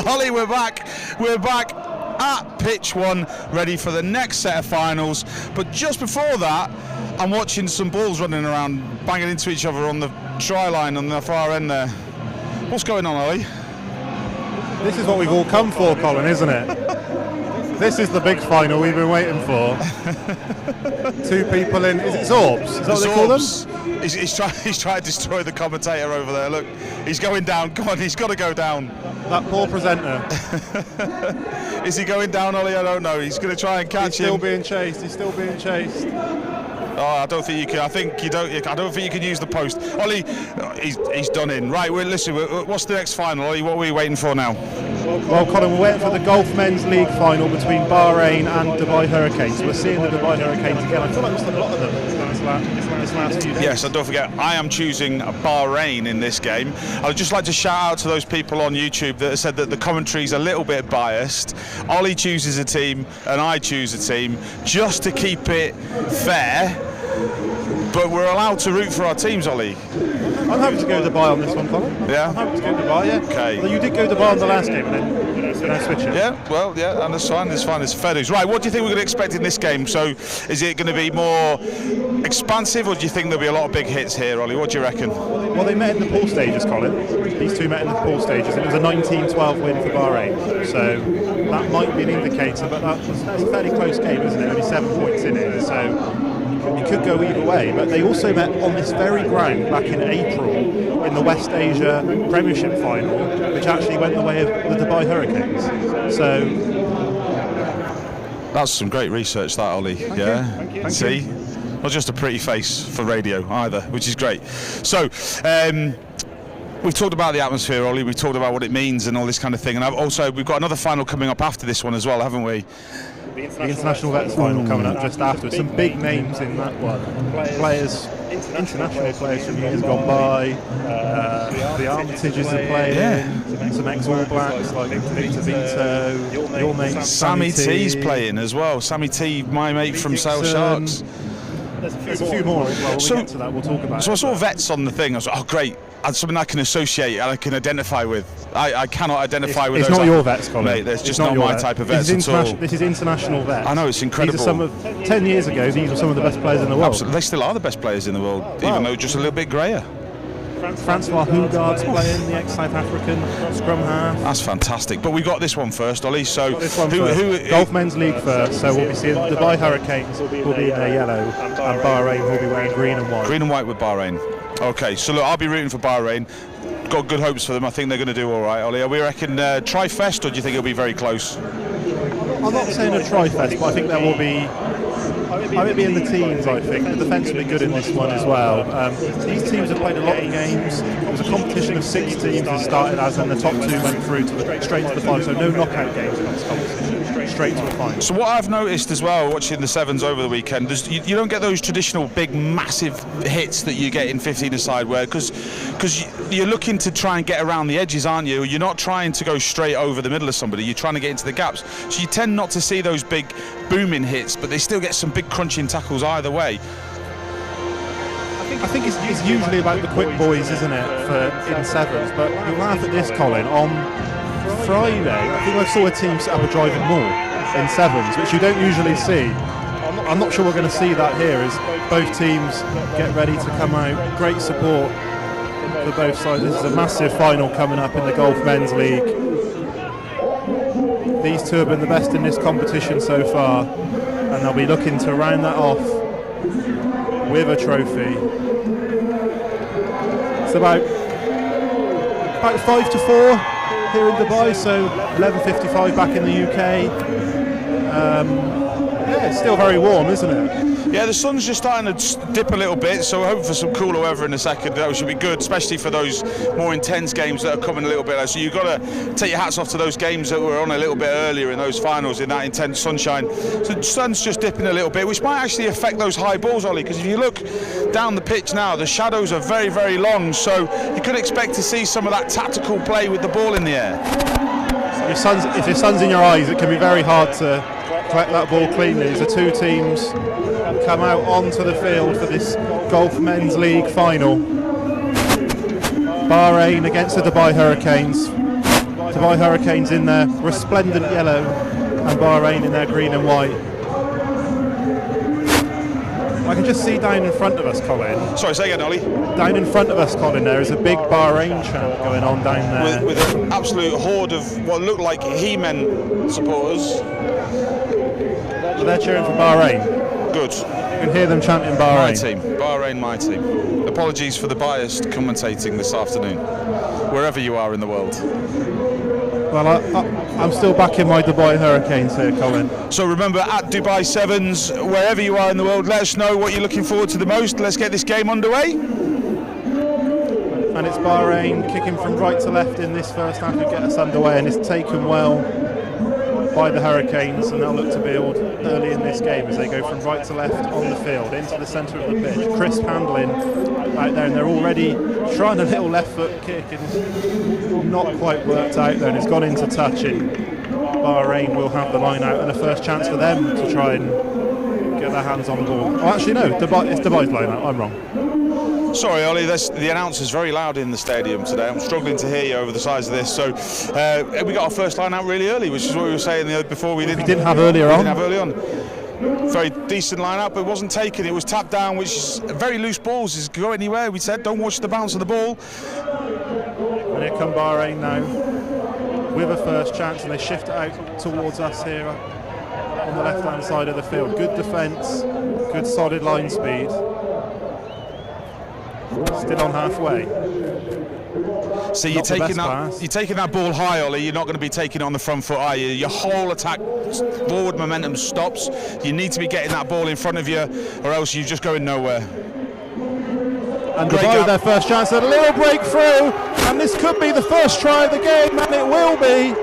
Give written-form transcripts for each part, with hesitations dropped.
Ollie, we're back. We're back at pitch 1, ready for the next set of finals. But just before that, I'm watching some balls running around, banging into each other on the try line on the far end there. What's going on, Ollie? This is what we've all come for, Colin, isn't it? This is the big final we've been waiting for. Two people in, is it Zorbs? Is that what they call them? He's trying to destroy the commentator over there. Look, he's going down. Come on, he's got to go down. That poor presenter. Is he going down, Ollie? I don't know. He's going to try and catch him. He's still being chased. He's still being chased. Oh, I don't think you can. I don't think you can use the post. Ollie, he's done in. Right. Listen. What's the next final, Ollie? What are we waiting for now? Well, Colin, we're waiting for the Gulf Men's League final between Bahrain and Dubai Hurricanes. We're seeing the Dubai Hurricanes again. I feel like we've seen a lot of them this last few days. Yes, and don't forget, I am choosing Bahrain in this game. I'd just like to shout out to those people on YouTube that have said that the commentary's a little bit biased. Ollie chooses a team and I choose a team just to keep it fair. But we're allowed to root for our teams, Ollie. I'm happy to go Dubai on this one, Colin. Yeah? I'm happy to go Dubai, yeah. Okay. Well, you did go Dubai on the last game and then switch it. Yeah, well, yeah, and that's fine, it's fair dues. Right, what do you think we're going to expect in this game? So, is it going to be more expansive, or do you think there'll be a lot of big hits here, Ollie? What do you reckon? Well, they met in the pool stages, Colin. These two met in the pool stages, and it was a 19-12 win for Bahrain. So, that might be an indicator, but that's a fairly close game, isn't it? Only 7 points in it, so it could go either way. But they also met on this very ground back in April in the West Asia Premiership final, which actually went the way of the Dubai Hurricanes. So that's some great research, that, Ollie. Thank you. See, not just a pretty face for radio either, which is great. So we've talked about the atmosphere, Ollie. We've talked about what it means and all this kind of thing. And we've got another final coming up after this one as well, haven't we? The International Vets final coming up just after. Some big names in that one. Players, international players from years gone by. The Armitages are playing. Some ex-All Blacks like Victor Vito. Your mate Sammy T's playing as well. Sammy T, my mate from Sale Sharks. There's a few more as well. When we get to that, we'll talk about it. So I saw Vets on the thing. I was like, oh, great. That's something I can associate and I can identify with. I cannot identify with those. It's not your Vets, Colin. Mate, that's just not my type of Vets at all. This is international Vets. I know, it's incredible. These are some of 10 years ago, these were some of the best players in the world. Absolutely. They still are the best players in the world, even though just a little bit greyer. Francois Hougaard's playing, the ex-South African scrum half. That's fantastic. But we got this one first, Ollie. So who Gulf Men's League first. So we'll be seeing Dubai Hurricanes will be in their yellow, and Bahrain will be wearing green and white. Green and white with Bahrain. Okay, so look, I'll be rooting for Bahrain. Got good hopes for them. I think they're going to do all right, Ollie. We reckon tri-fest, or do you think it'll be very close? I'm not saying a tri-fest, but I think there will be. I would be in the teens, I think. The defence will be good in this one as well. These teams have played a lot of games. It was a competition of 6 teams that started as, and the top 2 went through straight to the final. So no knockout games in this competition, straight to the final. So what I've noticed as well, watching the sevens over the weekend, is you don't get those traditional big, massive hits that you get in 15-a-side, where because you're looking to try and get around the edges, aren't you? You're not trying to go straight over the middle of somebody. You're trying to get into the gaps. So you tend not to see those big booming hits, but they still get some big crunching tackles either way. I think it's usually about the quick boys, isn't it, in sevens? But you'll laugh at this, Colin. On Friday, I think I saw a team set up a driving maul in sevens, which you don't usually see. I'm not sure we're going to see that here, as both teams get ready to come out. Great support for both sides. This is a massive final coming up in the Gulf Men's League. These two have been the best in this competition so far, and they'll be looking to round that off with a trophy. It's about 5-4 here in Dubai, so 11:55 back in the UK. Yeah, it's still very warm, isn't it? Yeah, the sun's just starting to dip a little bit, so we're hoping for some cooler weather in a second. That should be good, especially for those more intense games that are coming a little bit later. So you've got to take your hats off to those games that were on a little bit earlier in those finals in that intense sunshine. So the sun's just dipping a little bit, which might actually affect those high balls, Ollie, because if you look down the pitch now, the shadows are very, very long, so you could expect to see some of that tactical play with the ball in the air. If your sun's in your eyes, it can be very hard to collect that ball cleanly. As the two teams come out onto the field for this Gulf Men's League final. Bahrain against the Dubai Hurricanes. Dubai Hurricanes in their resplendent yellow and Bahrain in their green and white. I can just see down in front of us, Colin. Sorry, say again, Ollie. Down in front of us, Colin, there is a big Bahrain chant going on down there. With an absolute horde of what looked like He-Men supporters. But they're cheering for Bahrain. Good. You can hear them chanting Bahrain. My team. Bahrain, my team. Apologies for the biased commentating this afternoon, wherever you are in the world. Well, I'm still backing my Dubai Hurricanes here, Colin. So remember, at Dubai Sevens, wherever you are in the world, let us know what you're looking forward to the most. Let's get this game underway. And it's Bahrain kicking from right to left in this first half to get us underway, and it's taken well by the Hurricanes, and they'll look to build early in this game as they go from right to left on the field into the centre of the pitch. Crisp handling out there, and they're already trying a little left foot kick and it's not quite worked out there, and it's gone into touch, and Bahrain will have the line out and a first chance for them to try and get their hands on the ball. Oh, actually no, it's Dubai's line out, I'm wrong. Sorry, Ollie, the announcer's very loud in the stadium today. I'm struggling to hear you over the size of this. So we got our first line out really early, which is what we were saying before. We didn't have earlier on. Very decent line out, but it wasn't taken. It was tapped down, which is very loose balls. Is go anywhere. We said don't watch the bounce of the ball. And here come Bahrain now with a first chance, and they shift it out towards us here on the left-hand side of the field. Good defence, good solid line speed. Still on halfway. So you're taking that ball high, Ollie. You're not going to be taking it on the front foot, are you? Your whole attack forward momentum stops. You need to be getting that ball in front of you, or else you're just going nowhere. And Dubai with their first chance, a little breakthrough, and this could be the first try of the game, and it will be.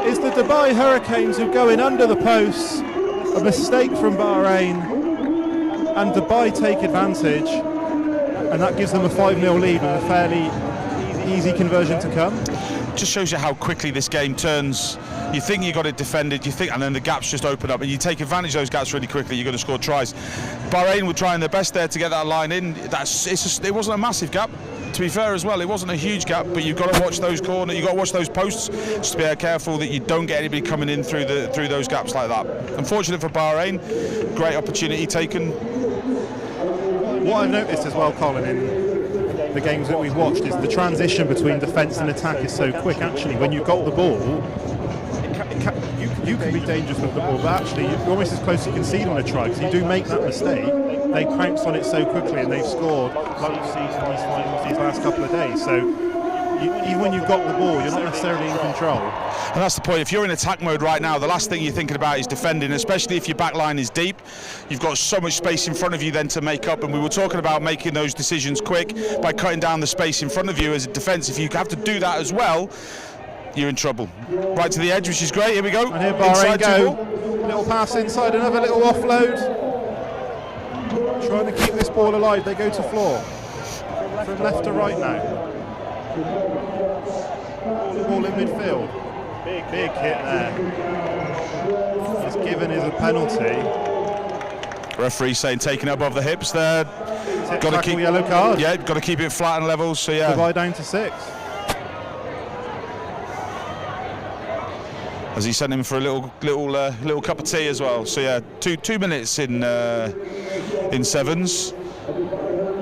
It's the Dubai Hurricanes who go in under the posts. A mistake from Bahrain, and Dubai take advantage. And that gives them a 5-0 lead with a fairly easy conversion to come. Just shows you how quickly this game turns. You think you got it defended, and then the gaps just open up, and you take advantage of those gaps really quickly. You're going to score tries. Bahrain were trying their best there to get that line in. It wasn't a massive gap, to be fair as well. It wasn't a huge gap, but you've got to watch those corners. You've got to watch those posts. Just be careful that you don't get anybody coming in through those gaps like that. Unfortunate for Bahrain. Great opportunity taken. What I've noticed as well, Colin, in the games that we've watched is the transition between defence and attack is so quick. Actually, when you've got the ball, you can be dangerous with the ball, but actually you're almost as close as you can see them to try, because you do make that mistake, they pounce on it so quickly, and they've scored like we've seen in these finals these last couple of days. So even when you've got the ball, you're not necessarily in control. And that's the point. If you're in attack mode right now, the last thing you're thinking about is defending, especially if your back line is deep. You've got so much space in front of you then to make up, and we were talking about making those decisions quick by cutting down the space in front of you as a defence. If you have to do that as well, you're in trouble. Right to the edge, which is great. Here we go. And here Bahrain go. Little pass inside, another little offload. Trying to keep this ball alive. They go to floor. From left to right now. Ball in midfield. Big hit there. It's given is a penalty. Referee saying taking it above the hips there. Got to keep yellow card. Yeah, got to keep it flat and level. So yeah. Dubai down to 6. As he sent him for a little cup of tea as well. So yeah, two minutes in sevens.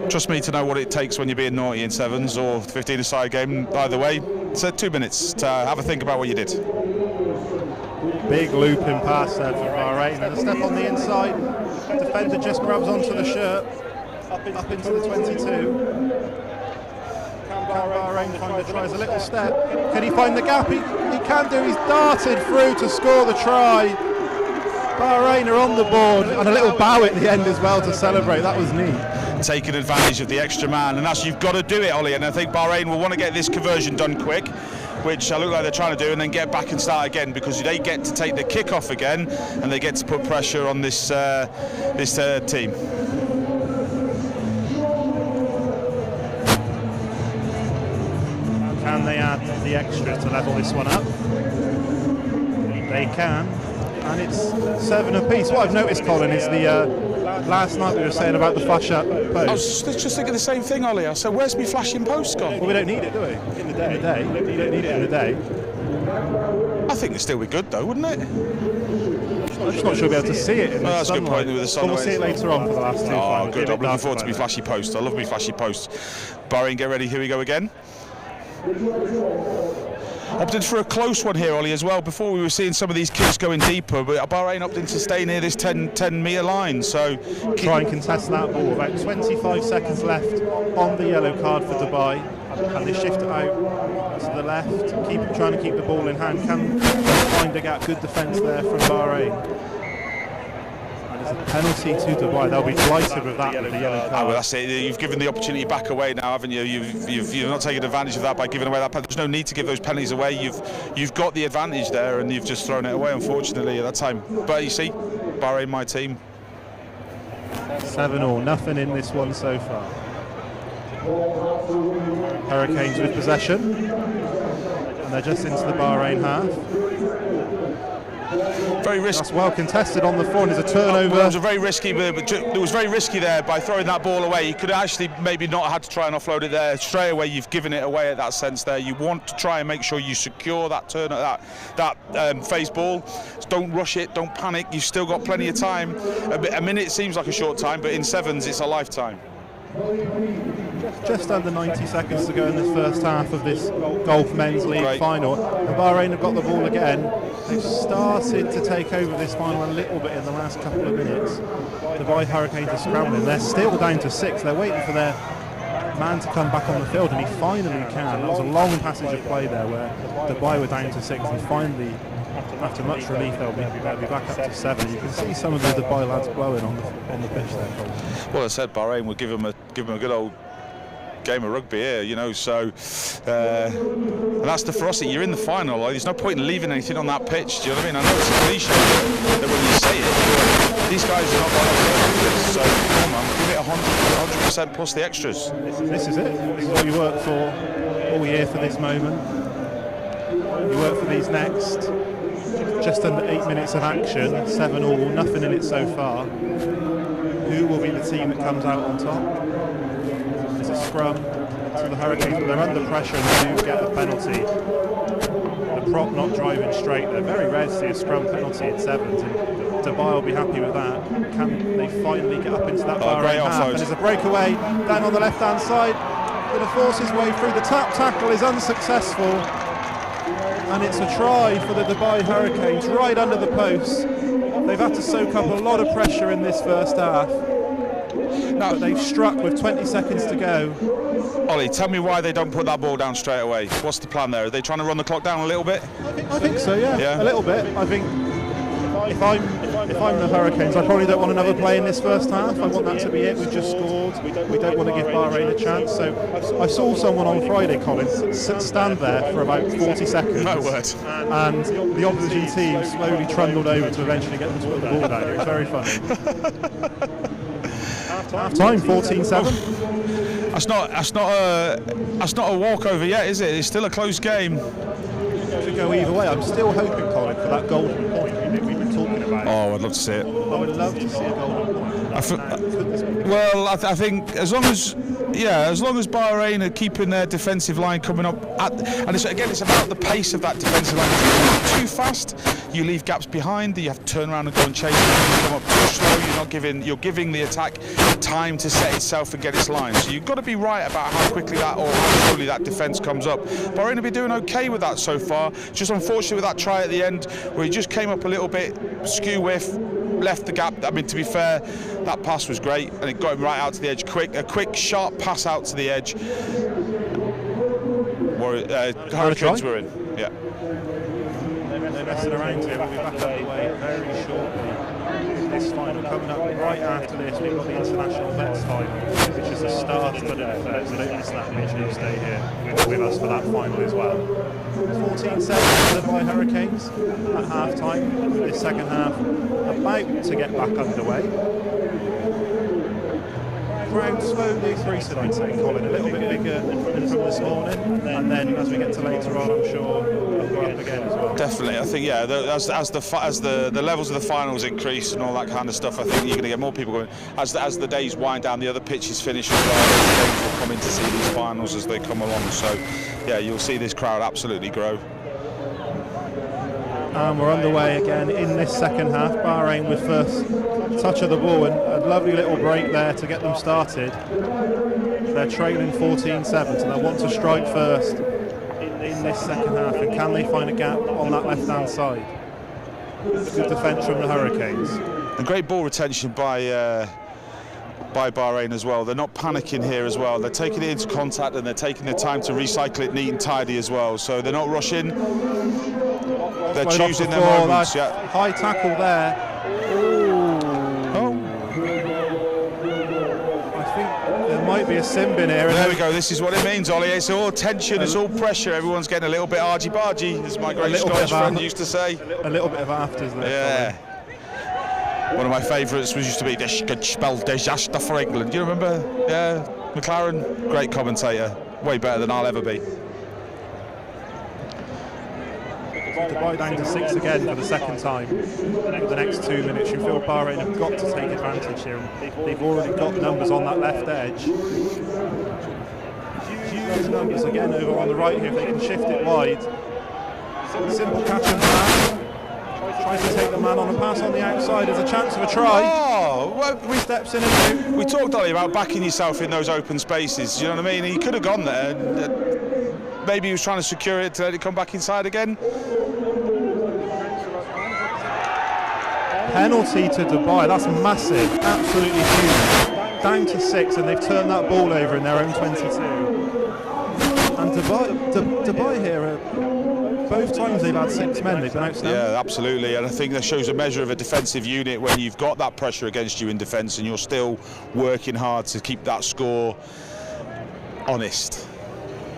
Trust me to know what it takes when you're being naughty in sevens or 15-a-side game. Either way, so 2 minutes to have a think about what you did. Big looping pass there for Bahrain. And a step on the inside. Defender just grabs onto the shirt. Up into the 22. Can Bahrain find the tries a little step? Can he find the gap? He can do. He's darted through to score the try. Bahrain are on the board, and a little bow at the end as well to celebrate. That was neat. Taking advantage of the extra man, and that's, you've got to do it, Ollie. And I think Bahrain will want to get this conversion done quick, which I look like they're trying to do, and then get back and start again, because they get to take the kick off again, and they get to put pressure on this team. Can they add the extra to level this one up? They can, and it's 7 apiece. What I've noticed, Colin, is the last night we were saying about the flash up post. I was just thinking the same thing, Ollie. I said, where's me flashing post gone? Well, we don't need it, do we? In the day. You don't need it in the day. I think it'd still be good though, wouldn't it? I'm just not sure we'll be able to see it in the that's a good point with the sun. We'll see it later on for the last two. Oh, good. I'm looking forward to me flashy post. I love me flashy post. Bahrain, get ready. Here we go again. Opted for a close one here, Ollie, as well. Before we were seeing some of these kids going deeper, but Bahrain opted to stay near this 10 metre line. So try and contest that ball. About 25 seconds left on the yellow card for Dubai, and they shift it out to the left, trying to keep the ball in hand. Can find a gap. Good defence there from Bahrain. And it's a penalty to Dubai. They'll be delighted with that, with the yellow card. Well, that's it. You've given the opportunity back away now, haven't you? You've not taken advantage of that by giving away that penalty. There's no need to give those penalties away. You've got the advantage there, and you've just thrown it away, unfortunately, at that time. But you see, Bahrain, my team. 7-all, nothing in this one so far. Hurricanes with possession, and they're just into the Bahrain half. Very risky. That's well contested on the floor, and there's a turnover. Well, it was a very risky, but it was very risky there by throwing that ball away. You could actually maybe not had to try and offload it there straight away. You've given it away at that sense there. You want to try and make sure you secure that turn, that phase ball. Don't rush it. Don't panic. You've still got plenty of time. A minute seems like a short time, but in sevens it's a lifetime. Just under 90 seconds to go in this first half of this Golf Men's League final. And Bahrain have got the ball again. They've started to take over this final a little bit in the last couple of minutes. Dubai Hurricanes are scrambling. They're still down to 6. They're waiting for their man to come back on the field, and he finally can. That was a long passage of play there where Dubai were down to 6, and finally, after much relief, they'll be back up to 7. You can see some of the Dubai lads blowing on the pitch there. Well, I said Bahrain will give them a good old game of rugby here, you know. So, and that's the ferocity. You're in the final. Like, there's no point in leaving anything on that pitch. Do you know what I mean? I know it's a cliche that when you say it, these guys are not going to this. So, come on, give it 100% plus the extras. This is it. This is what you work for all year for this moment. You work for these next just under 8 minutes of action, 7-all, nothing in it so far. Who will be the team that comes out on top? It's a scrum to the Hurricanes, but they're under pressure and they do get a penalty. The prop not driving straight. They're very rare to see a scrum penalty in sevens, and Dubai will be happy with that. Can they finally get up into that Bahrain half? And there's a breakaway down on the left-hand side. Going to force his way through. The tap tackle is unsuccessful. And it's a try for the Dubai Hurricanes right under the post. They've had to soak up a lot of pressure in this first half. But they've struck with 20 seconds to go. Ollie, tell me why they don't put that ball down straight away. What's the plan there? Are they trying to run the clock down a little bit? I think so, yeah. A little bit. I think if I'm the Hurricanes, I probably don't want another play in this first half. I want that to be it. We've just scored. We don't want to give Bahrain a chance. So I saw someone on Friday, Colin, stand there for about 40 seconds. No word. And the opposition team slowly trundled over to eventually get them to put the ball down. It was very funny. Half time, 14-7. That's not a walkover yet, is it? It's still a close game. It could go either way. I'm still hoping, Colin, for that golden point we've been talking about. Oh, I'd love to see it. I would love to see a golden point. I think as long as Bahrain are keeping their defensive line coming up, and it's about the pace of that defensive line. If you go too fast, you leave gaps behind. You have to turn around and go and chase them. You come up too slow. You're giving the attack time to set itself and get its line. So you've got to be right about how quickly that or how slowly that defence comes up. Bahrain have been doing okay with that so far. Just unfortunately with that try at the end where he just came up a little bit skew whiff, left the gap. I mean, to be fair, that pass was great and it got him right out to the edge. A quick, sharp pass out to the edge. Hurricanes were in. Yeah. They're messing around here. We'll be back underway very shortly. This final coming up right after this. We've got the International Vets final, which is the start of the affairs. So don't miss that. Make sure you stay here with us for that final as well. 14-7 for the Dubai Hurricanes at half time. This second half about to get back underway. crowd slowly increasing, I'd say, Colin. A little bit bigger than from this morning, and then as we get to later on, I'm sure it'll go up again as well. Definitely, I think, yeah, as the levels of the finals increase and all that kind of stuff, I think you're going to get more people going. As the days wind down, the other pitches finish as well, games will come in to see these finals as they come along. So, yeah, you'll see this crowd absolutely grow. And we're underway again in this second half. Bahrain with first touch of the ball, and a lovely little break there to get them started. They're trailing 14-7, so they want to strike first in this second half. And can they find a gap on that left-hand side? Good defence from the Hurricanes. And great ball retention by Bahrain as well. They're not panicking here as well. They're taking it into contact and they're taking their time to recycle it neat and tidy as well. So they're not rushing. They're choosing their moments. Yeah. High tackle there. I think there might be a sin bin here. There we go. This is what it means, Ollie. It's all tension, it's all pressure. Everyone's getting a little bit argy-bargy, as my great Scottish friend used to say. A little bit of afters there. Yeah. One of my favourites used to be "This could spell disaster for England." Do you remember? Yeah, McLaren, great commentator, way better than I'll ever be. Dubai down to 6 again for the second time for the next 2 minutes. You feel Bahrain have got to take advantage here. They've already got numbers on that left edge. Huge numbers again over on the right here. If they can shift it wide. Simple catch and pass. Tries to take the man on a pass on the outside. There's a chance of a try. Oh, well, 3 steps in and out. We talked, Ollie, about backing yourself in those open spaces. You know what I mean? He could have gone there. Maybe he was trying to secure it to let it come back inside again. Penalty to Dubai. That's massive. Absolutely huge. Down to 6, and they've turned that ball over in their own 22. And Dubai here, both times they've had 6 men, they've been outstanding. Yeah, absolutely. And I think that shows a measure of a defensive unit when you've got that pressure against you in defence and you're still working hard to keep that score honest,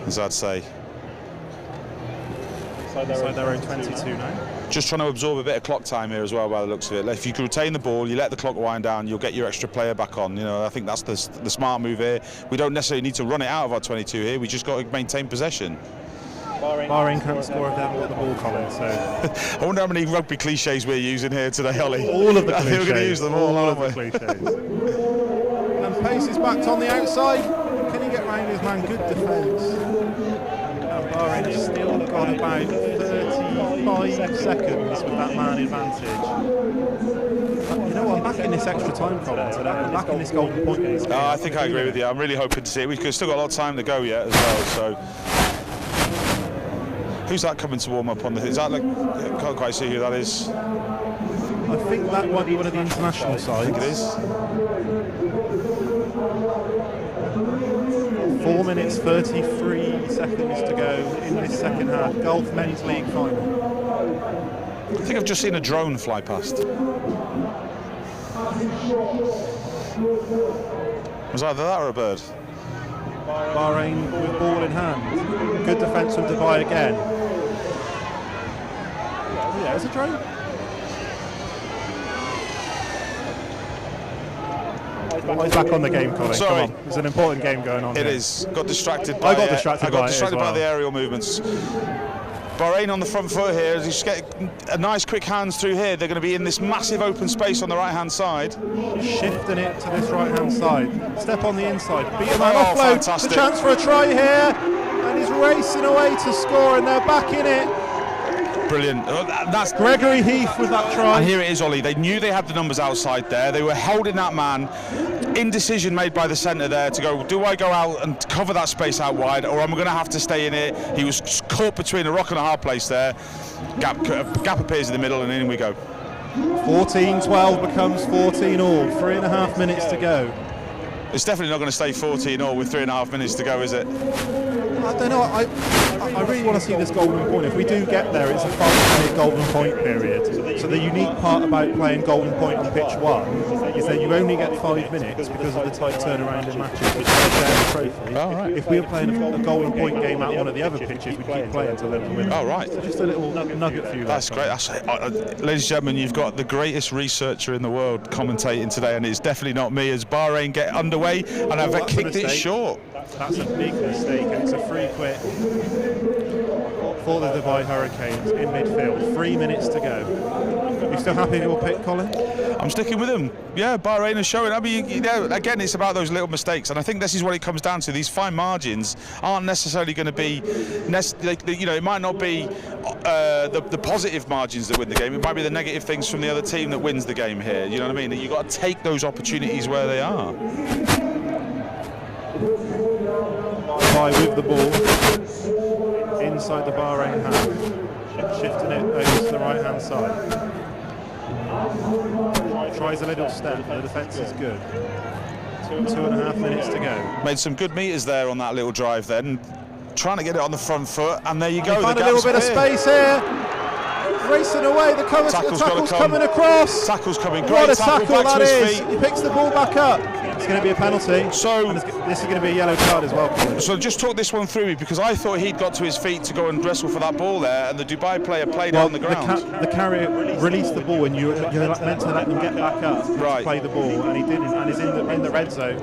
as I'd say. Inside their own 22 now. Just trying to absorb a bit of clock time here as well, by the looks of it. If you can retain the ball, you let the clock wind down, you'll get your extra player back on. You know, I think that's the smart move here. We don't necessarily need to run it out of our 22 here. We just got to maintain possession. Bahrain can't score if they haven't got the ball, Colin. So I wonder how many rugby cliches we're using here today, Ollie. All of the cliches. I think we're going to use them all, aren't we? Cliches. And pace is backed on the outside. Can he get round his man? Good defence. Bahrain has still got about 35 seconds with that man advantage. You know what, I'm backing this extra time, Colin, today. I'm backing this golden point. I think I agree with you. I'm really hoping to see it. We've still got a lot of time to go yet as well. So, who's that coming to warm up on the? Is that like? I can't quite see who that is. I think that might be one of the international sides. I think it is. 4 minutes 33 seconds to go in this second half. Gulf Men's League final. I think I've just seen a drone fly past. Was either that or a bird? Bahrain with ball in hand. Good defence from Dubai again. Oh yeah, it's a drone. He's back on the game, Colin. Sorry. Come on. There's an important game going on. It here. is. Got distracted by I got distracted by the aerial movements. Bahrain on the front foot here. As you just get a nice quick hands through here, they're going to be in this massive open space on the right-hand side. Shifting it to this right-hand side. Step on the inside. Beat him out. Offload. Fantastic. The chance for a try here. And he's racing away to score, and they're back in it. Brilliant. That's Gregory Heath with that try. And here it is, Ollie. They knew they had the numbers outside there. They were holding that man. Indecision made by the centre there to go, do I go out and cover that space out wide, or am I going to have to stay in it? He was caught between a rock and a hard place there. Gap appears in the middle, and in we go. 14-12 becomes 14-all. 3.5 minutes to go. It's definitely not going to stay 14-all with 3.5 minutes to go, is it? I don't know. I really want to see this golden point. If we do get there, it's a 5-minute golden point period. So the unique part about playing golden point on pitch 1 is that you only get 5 minutes because of the tight turnaround in matches, which is a trophy. Oh, right. If we were playing a golden point game at one of the other pitches, we'd keep playing until they win. Oh, right. So just a little nugget for you. That's great. Ladies and gentlemen, you've got the greatest researcher in the world commentating today, and it's definitely not me, as Bahrain get underway and have kicked it short. That's a big mistake, and it's a free quit for the Dubai Hurricanes in midfield. 3 minutes to go. You still happy with your pick, Colin? I'm sticking with them. Yeah, Bahrain is showing. I mean, you know, again, it's about those little mistakes, and I think this is what it comes down to. These fine margins aren't necessarily going to be, you know, it might not be the positive margins that win the game. It might be the negative things from the other team that wins the game here. You know what I mean? You've got to take those opportunities where they are. Dubai with the ball inside the Bahrain half, shifting it over to the right hand side. Tries a little step, the defence is good. 2.5 minutes to go. Made some good meters there on that little drive then, trying to get it on the front foot, and there you go. Find a little bit of space here. Racing away, the tackle's coming across. Tackle's coming, great what a tackle that is. He picks the ball back up. It's going to be a penalty. So this is going to be a yellow card as well. So just talk this one through me, because I thought he'd got to his feet to go and wrestle for that ball there, and the Dubai player played on the ground. The carrier released the ball, and you're meant to let them get back up to play the ball, and he didn't, and he's in the red zone.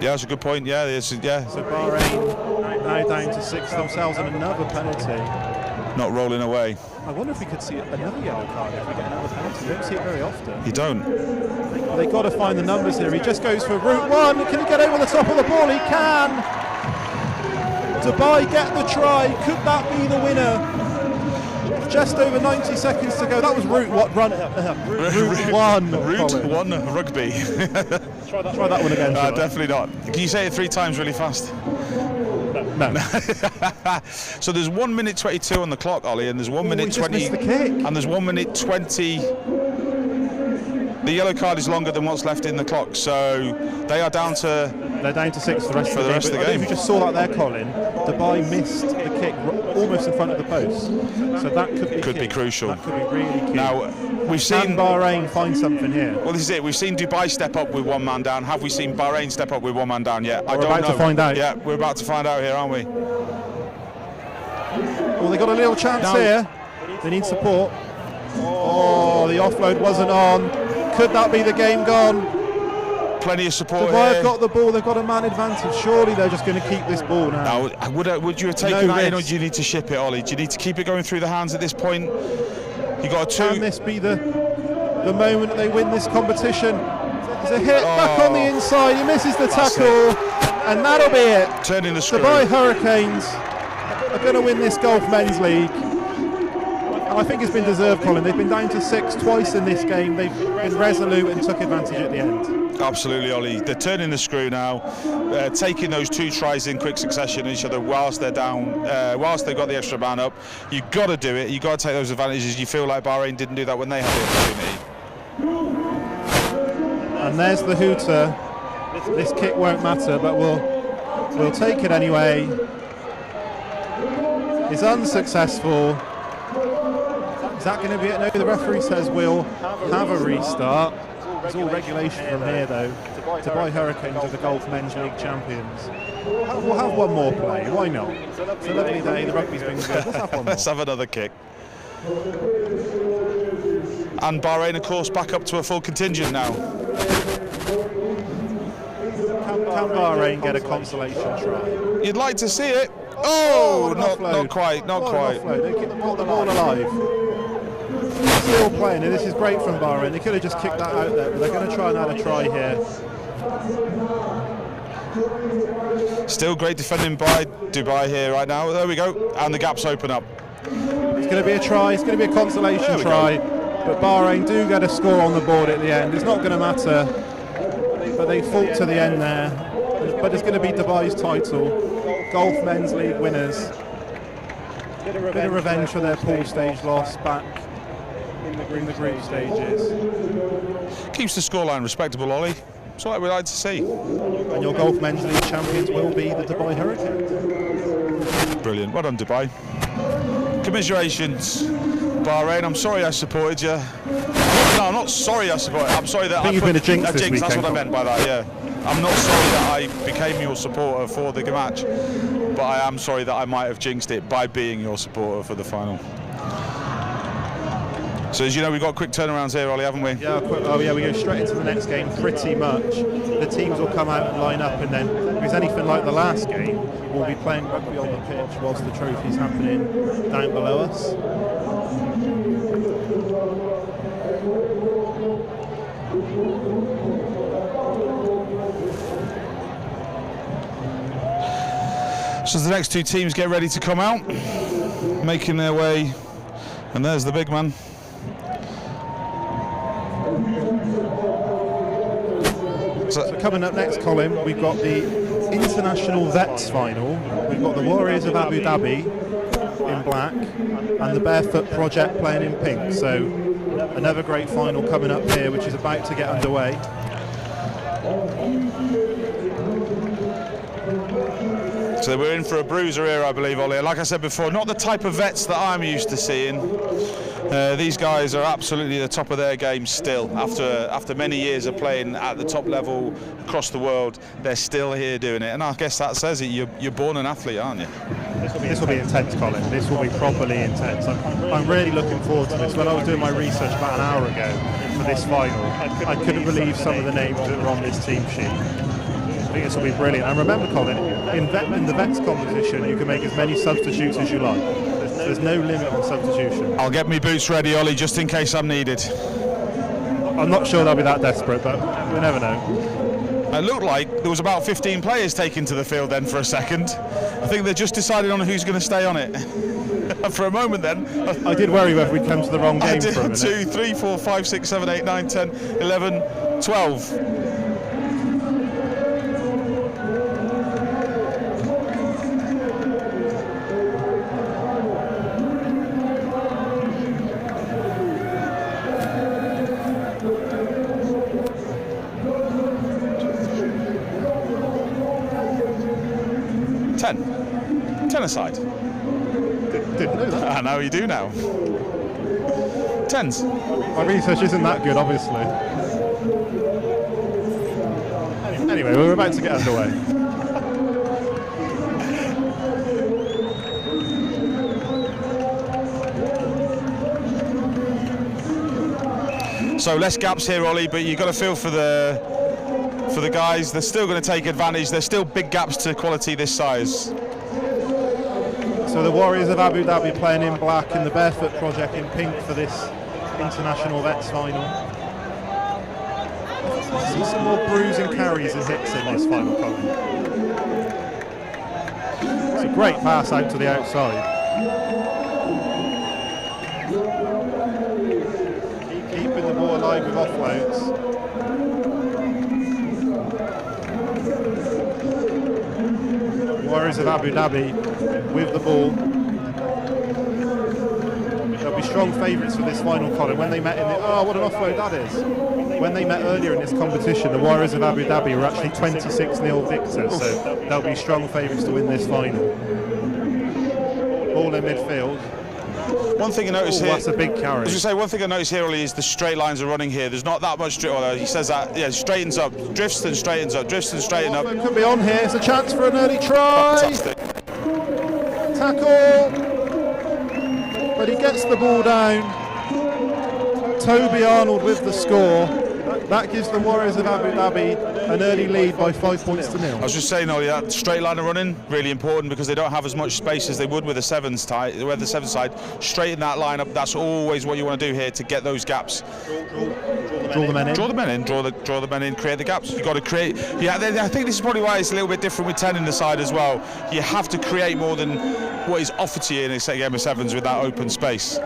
Yeah, that's a good point. Yeah, yeah. So Bahrain now down to 6 themselves, and another penalty. Not rolling away. I wonder if we could see another yellow card if we get another penalty. You don't see it very often. You don't. They've got to find the numbers here. He just goes for route 1. Can he get over the top of the ball? He can. Dubai get the try. Could that be the winner? Just over 90 seconds to go. That was route 1. Route 1 rugby. Try that one again. Definitely not. Can you say it 3 times really fast? No. So there's 1 minute 22 on the clock, Ollie, and there's 1 minute 20, the kick. and there's 1 minute 20. The yellow card is longer than what's left in the clock, so they're down to 6 for the rest of the game. If you just saw that there, Colin, Dubai missed the kick almost in front of the post, so that could be crucial. That could be really key. Now we've seen Bahrain find something here. Well, this is it. We've seen Dubai step up with 1 man down. Have we seen Bahrain step up with 1 man down yet? I don't know. We're about to find out. Yeah, we're about to find out here, aren't we? Well, they got a little chance here. They need support. Oh, the offload wasn't on. Could that be the game gone? Plenty of support Dubai here. have got the ball. They've got a man advantage. Surely they're just going to keep this ball now. Now, would you have taken that in, or do you need to ship it, Ollie? Do you need to keep it going through the hands at this point? You got a 2. Can this be the moment they win this competition? There's a hit back on the inside. He misses the tackle, and that'll be it. Turning the screw. Dubai Hurricanes are going to win this Gulf Men's League. And I think it's been deserved, Colin. They've been down to 6 twice in this game. They've been resolute and took advantage at the end. Absolutely, Ollie. They're turning the screw now, taking those 2 tries in quick succession on each other whilst they're down, whilst they've got the extra man up. You've got to do it. You've got to take those advantages. You feel like Bahrain didn't do that when they had the opportunity. And there's the hooter. This kick won't matter, but we'll take it anyway. It's unsuccessful. Is that going to be it? No, the referee says we'll have a restart. It's all regulation from here, though. Dubai Hurricanes are the Gulf Men's League champions. We'll have one more play. Why not? It's a lovely day. The rugby's been good. Let's have one more. Let's have another kick. And Bahrain, of course, back up to a full contingent now. Can Bahrain get a consolation try? You'd like to see it. Oh, not quite. They keep the ball alive. Still playing, and this is great from Bahrain. They could have just kicked that out there, but they're going to try another try here. Still great defending by Dubai here right now. There we go, and the gaps open up. It's going to be a try. It's going to be a consolation try, but Bahrain do get a score on the board at the end. It's not going to matter, but they fought to the end there. But it's going to be Dubai's title, Gulf Men's League winners. Bit of revenge for their pool stage loss back in the group stages. Keeps the scoreline respectable, Ollie. It's what we'd like to see. And your Gulf Men's League champions will be the Dubai Hurricanes. Brilliant. Well done, Dubai. Commiserations, Bahrain. I'm sorry I supported you. No, I'm not sorry I supported. I'm sorry that I think you've been a jinx this weekend. That's what I meant by that. Yeah. I'm not sorry that I became your supporter for the match, but I am sorry that I might have jinxed it by being your supporter for the final. So as you know, we've got quick turnarounds here, Ollie, haven't we? Yeah, we go straight into the next game pretty much. The teams will come out and line up, and then if it's anything like the last game, we'll be playing rugby on the pitch whilst the trophy's happening down below us. So as the next two teams get ready to come out, making their way, and there's the big man. So coming up next, Colin, we've got the International Vets final. We've got the Warriors of Abu Dhabi in black and the Barefoot Project playing in pink. So another great final coming up here, which is about to get underway. So we're in for a bruiser here, I believe, Ollie. Like I said before, not the type of vets that I'm used to seeing. These guys are absolutely the top of their game still. After many years of playing at the top level across the world, they're still here doing it. And I guess that says it. You're born an athlete, aren't you? This will be intense, Colin. This will be properly intense. I'm really looking forward to this. When I was doing my research about an hour ago for this final, I couldn't believe some of the names that were on this team sheet. I think this will be brilliant. And remember, Colin, in the Vets competition, you can make as many substitutes as you like. There's no limit on substitution. I'll get me boots ready, Ollie, just in case I'm needed. I'm not sure they'll be that desperate, but we never know. It looked like there was about 15 players taken to the field then for a second. I think they're just deciding on who's going to stay on it. For a moment then. I did worry whether we'd come to the wrong game for a minute. 2, 3, 4, 5, 6, 7, 8, 9, 10, 11, 12. Ten aside. Didn't know that. I know you do now. Tens. My research isn't that good, obviously. Anyway, we're about to get underway. So less gaps here, Ollie, but you've got to feel for the guys. They're still going to take advantage. There's still big gaps to quality this size. So the Warriors of Abu Dhabi playing in black and the Barefoot Project in pink for this International Vets final. I see some more bruising carries and hits in this final, Colin. It's a great pass out to the outside. Keeping the ball alive with offloads. Warriors of Abu Dhabi with the ball. They'll be strong favourites for this final, Colin. When they met in the... Oh, what an offload that is. When they met earlier in this competition, the Warriors of Abu Dhabi were actually 26-0 victors, so they'll be strong favourites to win this final. Ball in midfield. One thing I noticed here... That's a big carry. I was going to say, one thing I noticed here, Ollie, is the straight lines are running here. There's not that much drift. Although he says that, yeah, straightens up, drifts and straightens up, drifts and straightens up. Could be on here. It's a chance for an early try. Fantastic. Tackle. But he gets the ball down. Toby Arnold with the score. That gives the Warriors of Abu Dhabi an early lead by 5 points to 0. I was just saying, Ollie, that straight line of running, really important because they don't have as much space as they would with the sevens side. Straighten that line up. That's always what you want to do here to get those gaps. Draw the men in. Draw the men in. Draw the men in. Create the gaps. You've got to create. Yeah, I think this is probably why it's a little bit different with 10 in the side as well. You have to create more than what is offered to you in a game of sevens with that open space.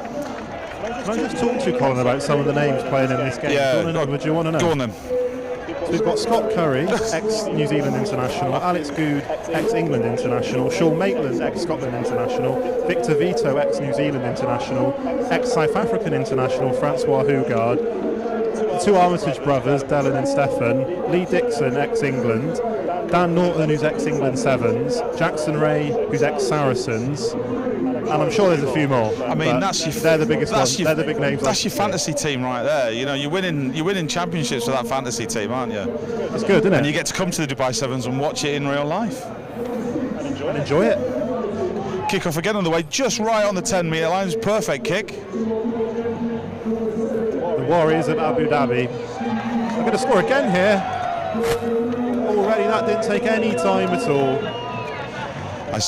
Can I just talk to you, Colin, about some of the names playing in this game? Yeah, would you want to know? Go on then. So we've got Scott Curry, ex-New Zealand international, Alex Good, ex-England international, Sean Maitland, ex-Scotland international, Victor Vito, ex-New Zealand international, ex-South African international, Francois Hugard, the two Armitage brothers, Dylan and Stefan, Lee Dixon, ex-England, Dan Norton, who's ex-England Sevens, Jackson Ray, who's ex-Saracens, and I'm sure there's a few more. I mean, they're the biggest ones. They're the big names. That's your fantasy team right there. You know, you're winning championships with that fantasy team, aren't you? That's good, isn't it? And you get to come to the Dubai Sevens and watch it in real life. And enjoy it. Kick off again on the way, just right on the 10-metre line. It's perfect kick. The Warriors of Abu Dhabi are going to score again here. Already, that didn't take any time at all.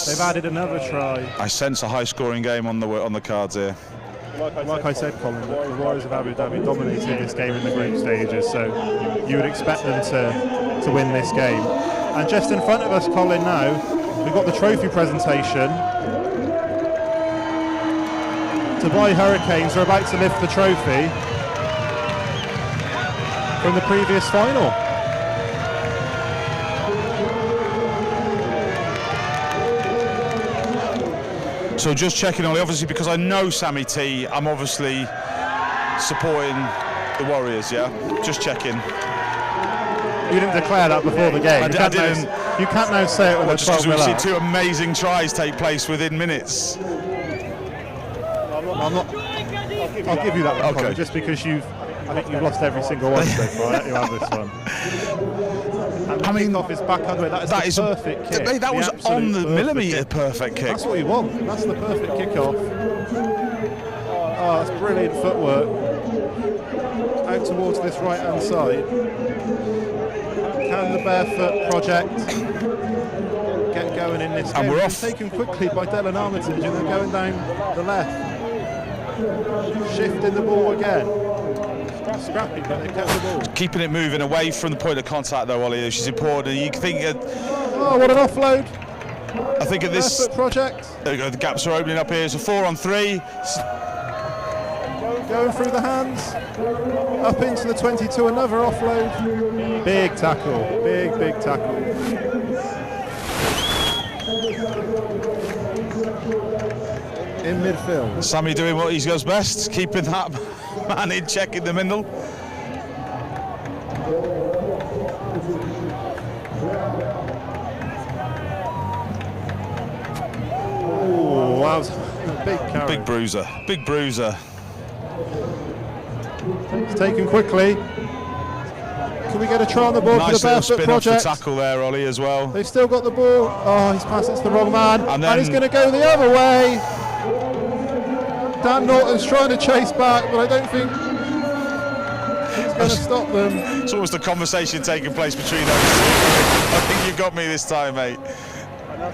They've added another try. I sense a high-scoring game on the cards here. Like I said, Colin, the Warriors of Abu Dhabi dominated this game in the group stages, so you would expect them to win this game. And just in front of us, Colin, now, we've got the trophy presentation. Dubai Hurricanes are about to lift the trophy from the previous final. So just checking, Ollie, obviously because I know Sammy T, I'm obviously supporting the Warriors, yeah? Just checking. You didn't declare that before the game. I didn't. You can't now say it when Well, the just 12 because we've up. seen two amazing tries take place within minutes. I'll give you that one, Colin, just because I think you've lost every single one so far. You have this one. And the kickoff is back underway. That is the perfect kick. That was on the millimetre perfect kick. That's what you want. That's the perfect kickoff. Oh, that's brilliant footwork. Out towards this right-hand side. Can the Barefoot Project get going in this game? And we're off. Taken quickly by Dylan Armitage, and they're going down the left. Shifting the ball again. Scrappy, but they kept the ball. Keeping it moving away from the point of contact, though, Ollie, which is important. You think oh, what an offload! I think at this Barefoot Project. There we go. The gaps are opening up here. It's a 4-on-3. Going through the hands. Up into the 22. Another offload. Big tackle. Big tackle. In midfield. Sammy doing what he does best, keeping that man in check in the middle. Oh, that was a big carry. Big bruiser. It's taken quickly. Can we get a try on the ball Nice for the Barefoot spin Project? off the tackle there, Ollie, as well. They've still got the ball. Oh, he's passed it to the wrong man. And he's going to go the other way. Dan Norton's trying to chase back, but I don't think he's going to stop them. It's almost a conversation taking place between those two. I think you got me this time, mate.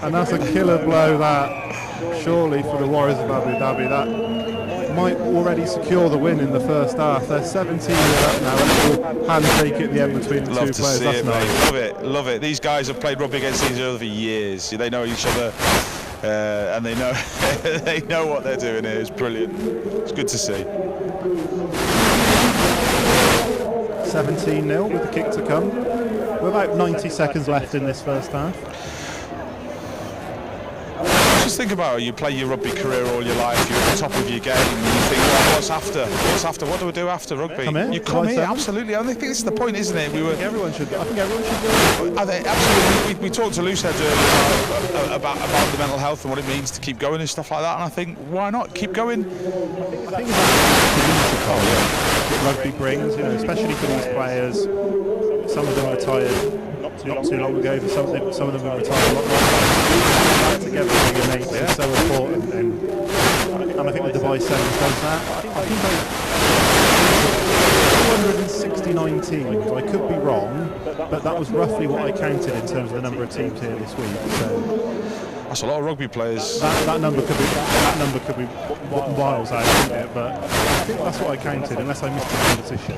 And that's a killer blow, that, surely, for the Warriors of Abu Dhabi. That might already secure the win in the first half. They're 17 up now. A little handshake at the end between the two players. Love to see That's it, nice. mate. Love it. These guys have played rugby against each other for years. They know each other, and they know they know what they're doing here. It's brilliant. It's good to see. 17-0 with the kick to come. We're about 90 seconds left in this first half. Just think about it. You play your rugby career all your life. You're at the top of your game. And you think, well, what's after? What do we do after rugby? You come here, absolutely. I think this is the point, isn't it? I think everyone should do it. Absolutely. We talked to Looseheads earlier about the mental health and what it means to keep going and stuff like that. And I think, why not keep going? I think it's that rugby brings, especially for these players. Some of them retired not too long ago, but some of them have retired a lot longer. Together being a mate is so important, and I think the Dubai Sevens does that. I think 269 teams. I could be wrong, but that was roughly what I counted in terms of the number of teams here this week. So that's a lot of rugby players. That number could be miles out, isn't it? But I think that's what I counted, unless I missed the competition.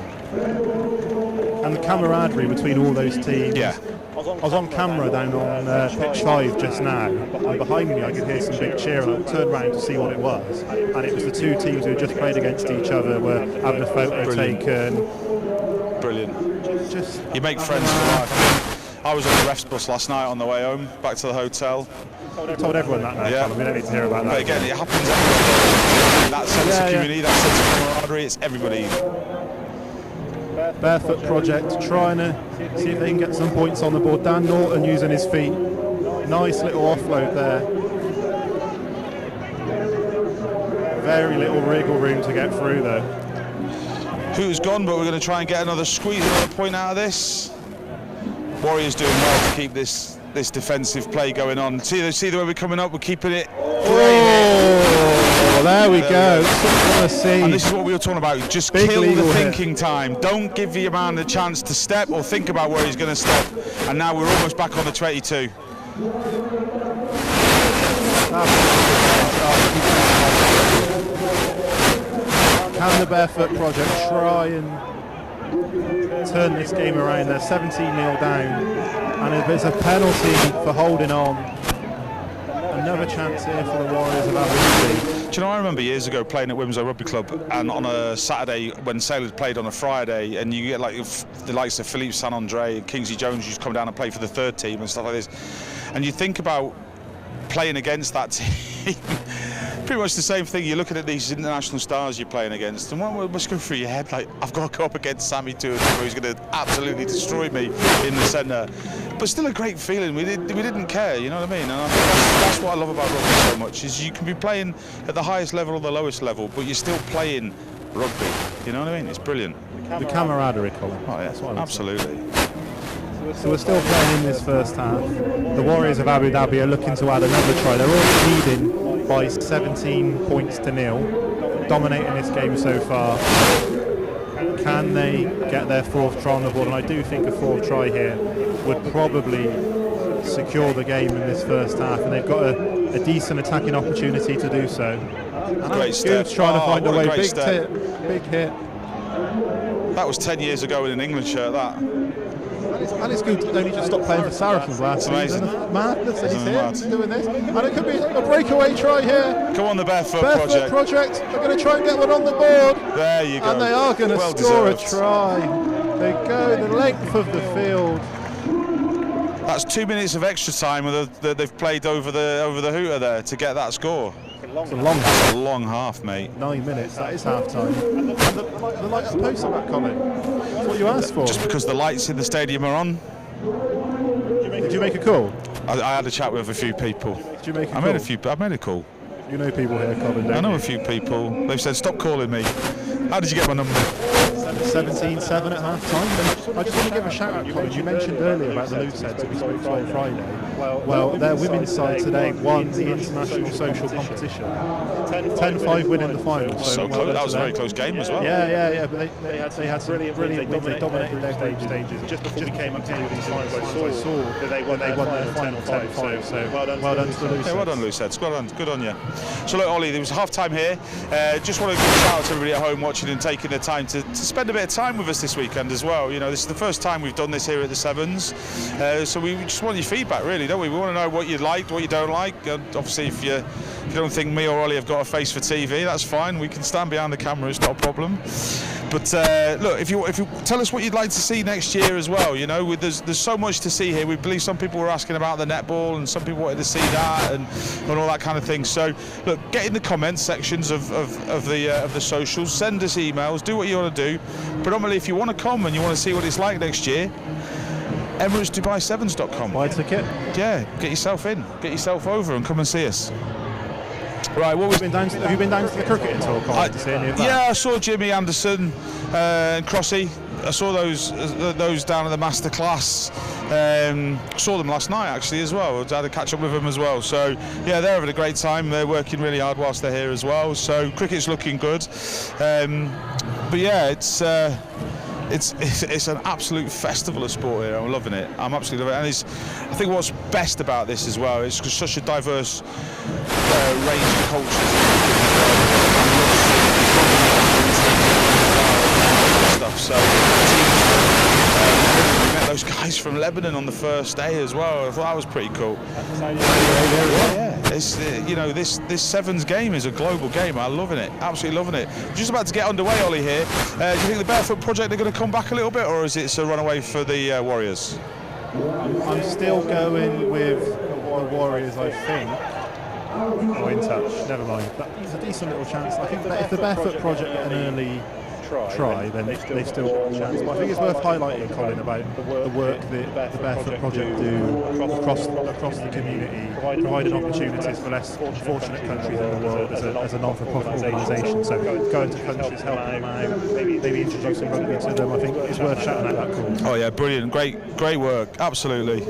And the camaraderie between all those teams. Yeah. I was on camera down on pitch 5 just now, and behind me I could hear some big cheer, and I turned around to see what it was, and it was the two teams who had just played against each other were having a photo taken. Brilliant. Just you make friends for life. I was on the refs bus last night on the way home, back to the hotel. I told everyone that now, Colin. We don't need to hear about that. But again, it happens everywhere. That sense of community, that sense of camaraderie, it's everybody. Barefoot Project trying to see if they can get some points on the board. Dan Norton using his feet. Nice little offload there. Very little wriggle room to get through though. Who's gone, but we're going to try and get another squeeze, another point out of this. Warriors doing well to keep this defensive play going on. See the way we're coming up, we're keeping it. Oh, there we go. And this is what we were talking about. Just kill the thinking time. Don't give your man the chance to step or think about where he's going to step. And now we're almost back on the 22. Can the Barefoot Project try and turn this game around? They're 17-0 down, and if there's a penalty for holding on, another chance here for the Warriors of Abu Dhabi. Do you know, I remember years ago playing at Wimbledon Rugby Club, and on a Saturday when Sailors played on a Friday, and you get like the likes of Philippe Saint-André and Kingsley Jones used to come down and play for the third team and stuff like this, and you think about playing against that team. Pretty much the same thing. You're looking at these international stars you're playing against, and what must go through your head? Like, I've got to go up against Sammy Toure, who's going to absolutely destroy me in the centre. But still a great feeling. We didn't care, you know what I mean? And I think that's what I love about rugby so much, is you can be playing at the highest level or the lowest level, but you're still playing rugby. You know what I mean? It's brilliant. The camaraderie, Colin. Oh yeah, absolutely. So we're still playing in this first half. The Warriors of Abu Dhabi are looking to add another try. They're all leading by 17 points to 0, dominating this game so far. Can they get their fourth try on the board? And I do think a fourth try here would probably secure the game in this first half, and they've got a decent attacking opportunity to do so. Great step. Trying to find a way. Big tip, big hit. That was 10 years ago in an England shirt, that. And it's good to only just stop playing for Saracens last season. Madness that he's here doing this. And it could be a breakaway try here. Come on, the Barefoot Project. They're going to try and get one on the board. There you go. And they are going to score a try. They go the length of the field. That's 2 minutes of extra time that they've played over the hooter there to get that score. That's a long half, mate. 9 minutes, that is half time. And the lights are post on that, Colin. That's what you asked for. Just because the lights in the stadium are on. Did you make a call? I had a chat with a few people. Did you make a call? I made a call. You know people here, Colin, I know a few people. They've said, stop calling me. How did you get my number? 17-7 at half time. I just want to give a shout out, Colin. You mentioned earlier about the loose heads that we spoke to on Friday. Well, their women's side today won the international social competition. 10-5 win in the final. So close. That was a very close game as well. Yeah. But they had some brilliant wins. They dominated their group stages. Just before we came up to these finals, I saw that they won their final 10-5. So well done to the loose heads. Well done, loose heads. Good on you. So look, Ollie, there was half time here. Just want to give a shout out to everybody at home watching and taking the time to spend a bit of time with us this weekend as well. You know, this is the first time we've done this here at the Sevens, so we just want your feedback, really, don't we? We want to know what you liked, what you don't like. And obviously, if you don't think me or Ollie have got a face for TV, that's fine. We can stand behind the camera; it's not a problem. But look, if you tell us what you'd like to see next year as well, you know, there's so much to see here. We believe some people were asking about the netball, and some people wanted to see that and all that kind of thing. So look, get in the comments sections of the socials, send us emails, do what you want to do. Predominantly, if you want to come and you want to see what it's like next year, EmiratesDubai7s.com. Buy a ticket. Yeah, get yourself in, get yourself over, and come and see us. Right, have you been down to the cricket at all, Colin, to see any of that? Yeah, I saw Jimmy Anderson and Crossy. I saw those down at the masterclass. Saw them last night actually as well. I had a catch up with them as well. So yeah, they're having a great time. They're working really hard whilst they're here as well. So cricket's looking good. But yeah, it's an absolute festival of sport here. I'm loving it. I'm absolutely loving it. And I think what's best about this as well is such a diverse range of cultures. Stuff. So we met those guys from Lebanon on the first day as well. I thought that was pretty cool. Yeah. This Sevens game is a global game. I'm loving it. Absolutely loving it. We're just about to get underway, Ollie, here. Do you think the Barefoot Project are going to come back a little bit, or is it a runaway for the Warriors? I'm still going with the Warriors, I think. Oh, in touch. Never mind. It's a decent little chance. I think that if the Barefoot Project get an early try, then they still got a chance. But I think it's worth highlighting, Colin, about the work that the Barefoot Project do across the community, providing opportunities for less fortunate countries in the world as a non-for-profit organisation. So going to countries, helping them out, maybe introducing rugby to them, I think it's worth shouting out that call. Oh yeah, brilliant, great work, absolutely.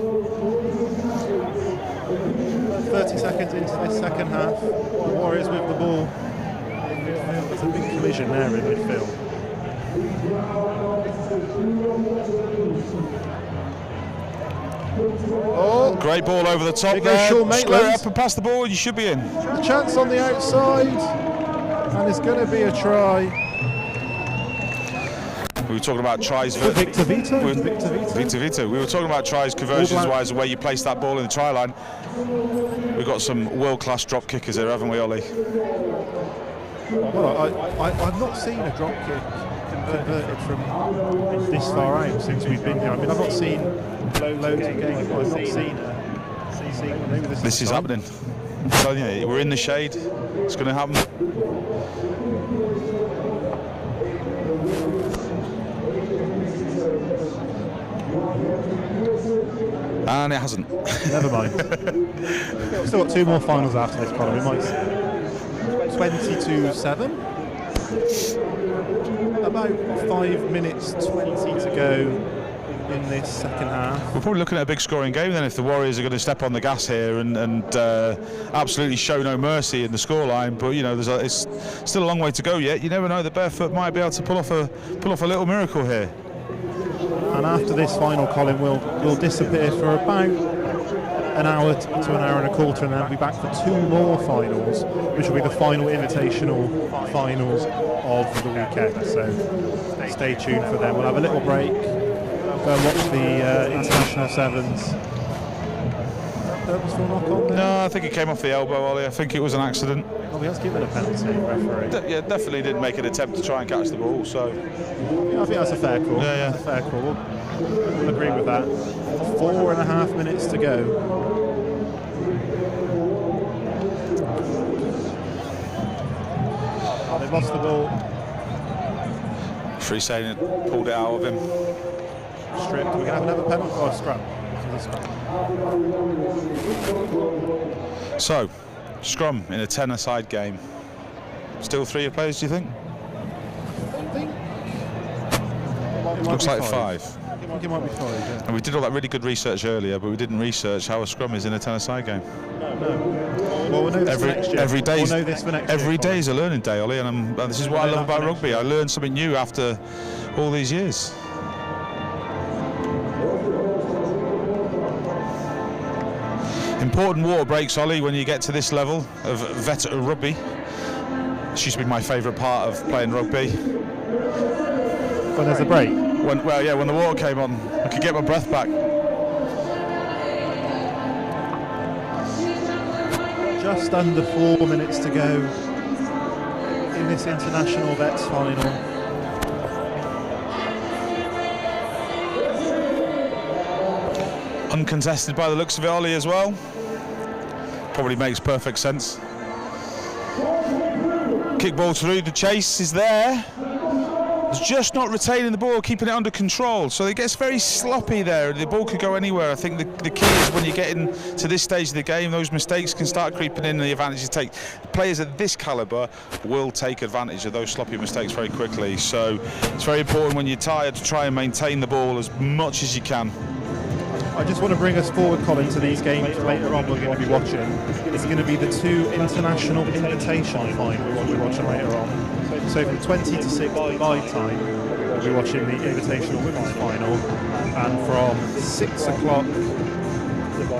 30 seconds into this second half, the Warriors with the ball. There's a big collision there in midfield. Oh, great ball over the top there. Square up and pass the ball, you should be in. A chance on the outside, and it's going to be a try. We were talking about tries. Victor Vito. We were talking about tries conversions-wise, where you place that ball in the try line. We've got some world-class drop kickers here, haven't we, Ollie? Well, I've not seen a drop kick converted from this far out since we've been here. I mean, I've not seen loads of games, but I've not seen maybe this is happening. I'm telling you, we're in the shade. It's going to happen. And it hasn't. Never mind. We've still got 2 more finals after this, Colin. We might 22-7. About 5 minutes 20 to go in this second half. We're probably looking at a big scoring game then if the Warriors are going to step on the gas here and absolutely show no mercy in the scoreline. But you know, it's still a long way to go yet. You never know, the Barefoot might be able to pull off a little miracle here. And after this final, Colin, we'll disappear for about an hour to an hour and a quarter, and then we'll be back for 2 more finals, which will be the final invitational finals of the weekend. So stay tuned for them. We'll have a little break, go and watch the international sevens. Purposeful knock on there? No, I think it came off the elbow, Ollie. I think it was an accident. Oh, he has given a penalty, referee. Yeah, definitely didn't make an attempt to try and catch the ball. So yeah, I think that's a fair call. Yeah. That's a fair call. We'll agree with that. 4.5 minutes to go. Oh, they've lost the ball. Free saying it, pulled it out of him. Stripped. We're going to have another penalty. Oh, scrum. So, scrum in a 10-a-side game. Still 3 players, do you think? I think Looks like 5. I think it might be 5, yeah. And we did all that really good research earlier, but we didn't research how a scrum is in a 10-a-side game. No. Well, we'll know this for next year. Every day, we'll know this for next every year, day is a learning day, Ollie, and this is what I love about rugby. I learn something new after all these years. Important water breaks, Ollie, when you get to this level of veteran rugby. This used to be my favourite part of playing rugby. When there's a break? When the water came on, I could get my breath back. Just under 4 minutes to go in this international vets final. Uncontested by the looks of it, Ollie, as well. Probably makes perfect sense. Kick ball through, the chase is there. It's just not retaining the ball, keeping it under control. So it gets very sloppy there. The ball could go anywhere. I think the key is when you get into this stage of the game, those mistakes can start creeping in and the advantage you take. Players at this calibre will take advantage of those sloppy mistakes very quickly. So it's very important when you're tired to try and maintain the ball as much as you can. I just want to bring us forward, Colin, to these games later on we're going to be watching. It's going to be the 2 international invitation finals we'll be watching later on. So from 20 to 6 Dubai time, we'll be watching the invitational women's final. And from 6 o'clock